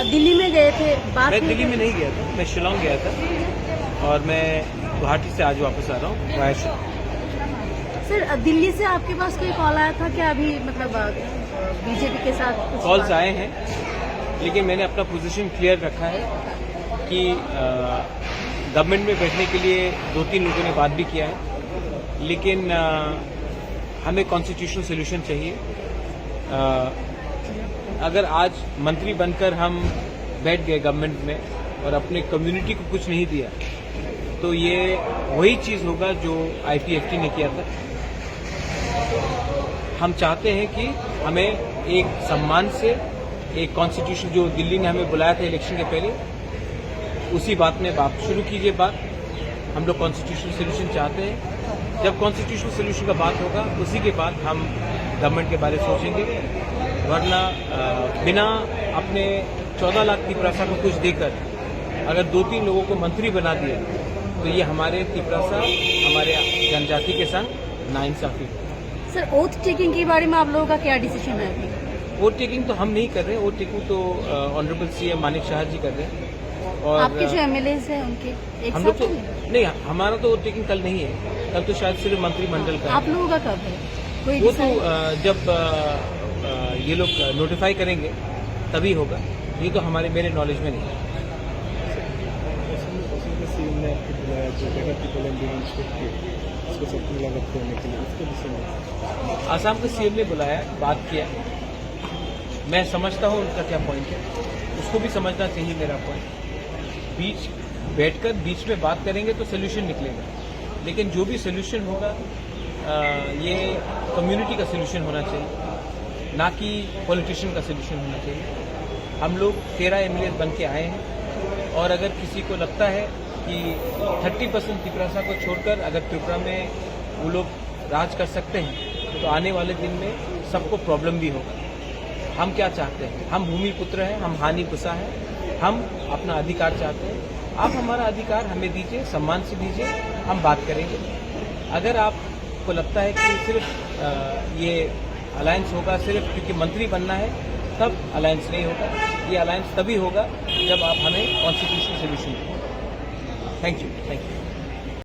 दिल्ली में गए थे, बात मैं दिल्ली में नहीं गया था, मैं शिलोंग गया था और मैं गुवाहाटी से आज वापस आ रहा हूँ वाया शिलोंग। सर दिल्ली से आपके पास कोई कॉल आया था क्या अभी, मतलब बीजेपी के साथ कुछ कॉल्स आए हैं, लेकिन मैंने अपना पोजीशन क्लियर रखा है कि गवर्नमेंट में बैठने के लिए 2-3 लोगों ने बात भी किया है, लेकिन हमें कॉन्स्टिट्यूशनल सोल्यूशन चाहिए। अगर आज मंत्री बनकर हम बैठ गए गवर्नमेंट में और अपने कम्युनिटी को कुछ नहीं दिया, तो ये वही चीज होगा जो IPFT ने किया था। हम चाहते हैं कि हमें एक सम्मान से एक कॉन्स्टिट्यूशन, जो दिल्ली ने हमें बुलाया था इलेक्शन के पहले, उसी बात में बात शुरू कीजिए। बात हम लोग कॉन्स्टिट्यूशनल सोल्यूशन चाहते हैं। जब कॉन्स्टिट्यूशनल सोल्यूशन का बात होगा, उसी के बाद हम गवर्नमेंट के बारे में सोचेंगे, वरना बिना अपने 14 लाख तिपरासा को कुछ देकर अगर 2-3 लोगों को मंत्री बना दिया, तो ये हमारे तिपरासा, हमारे जनजाति के संग नाइंसाफी। सर ओथ टेकिंग के बारे में आप लोगों का क्या डिसीजन है अभी? वोट टेकिंग तो हम नहीं कर रहे, वोट टेकिंग तो ऑनरेबल CM मानिक शाह जी कर रहे हैं। और आपके जो MLAs हैं उनके एक हम लोग साथ तो होंगे? नहीं, हमारा तो वोट टेकिंग कल नहीं है, कल तो शायद सिर्फ मंत्रिमंडल का आप लोगों का कब है? कोई वो तो decide- जब ये लोग नोटिफाई करेंगे तभी होगा, ये तो मेरे नॉलेज में नहीं है। आसाम के CM ने बुलाया, बात किया, मैं समझता हूँ उनका क्या पॉइंट है, उसको भी समझना चाहिए मेरा पॉइंट। बैठकर बीच में बात करेंगे तो सोल्यूशन निकलेगा, लेकिन जो भी सोल्यूशन होगा ये कम्युनिटी का सोल्यूशन होना चाहिए, ना कि पॉलिटिशियन का सोल्यूशन होना चाहिए। हम लोग 13 MLA बन के आए हैं, और अगर किसी को लगता है कि 30% तिपरासा को छोड़कर अगर त्रिपुरा में वो लोग राज कर सकते हैं, तो आने वाले दिन में सबको प्रॉब्लम भी होगा। हम क्या चाहते हैं? हम भूमि पुत्र हैं, हम हानि पुसा हैं, हम अपना अधिकार चाहते हैं। आप हमारा अधिकार हमें दीजिए, सम्मान से दीजिए, हम बात करेंगे। अगर आपको लगता है कि सिर्फ ये अलायंस होगा सिर्फ क्योंकि मंत्री बनना है, तब अलायंस नहीं होगा। ये अलायंस तभी होगा जब आप हमें कॉन्स्टिट्यूशनल सोल्यूशन दें। Thank you.